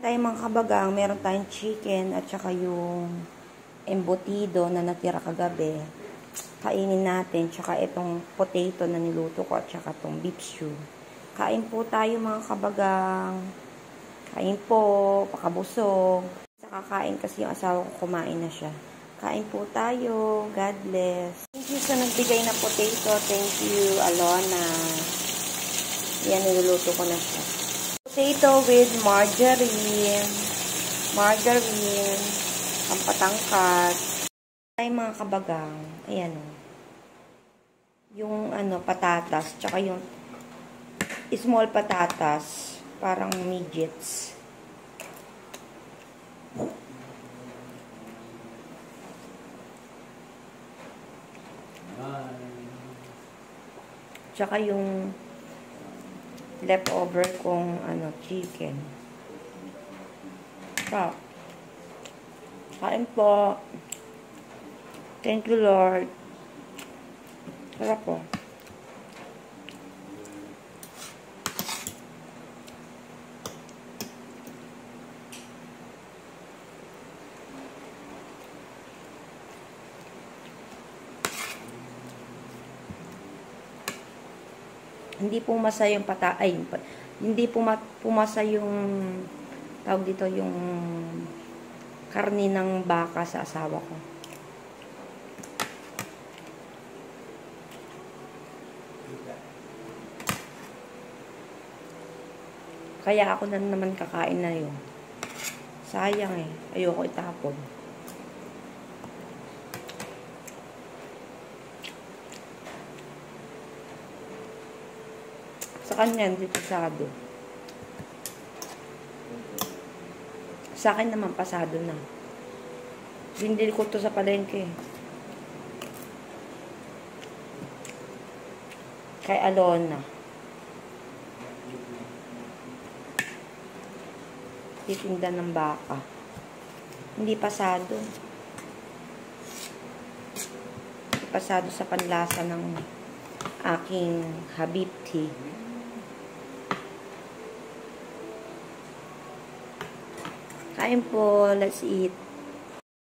Tayo mga kabagang, meron tayong chicken at saka yung embutido na natira kagabi. Kainin natin, tsaka itong potato na niluto ko at saka itong beef stew. Kain po tayo mga kabagang. Kain po, pakabusog. Saka kain kasi yung asawa ko kumain na siya. Kain po tayo. God bless. Thank you sa nagbigay na potato. Thank you, Alona. Yan, niluluto ko na siya. Potato with margarine. Margarine. Pampatangkat. Ay mga kabagang. Ayan o. Yung patatas. Tsaka yung small patatas. Parang midgets. Tsaka yung leftover kong chicken. So, kain po. Thank you, Lord. Sarap po. Hindi pumasa yung hindi pumasa yung tawag dito yung karne ng baka sa asawa ko. Kaya ako na naman kakain na yun. Sayang eh. Ayoko itapon. Sa kanya, hindi pasado. Sa akin naman, pasado na. Bindil ko to sa palengke. Kay Alona. Titinda ng baka. Hindi pasado. Hindi pasado sa panlasa ng aking habibti. Kain po, let's eat.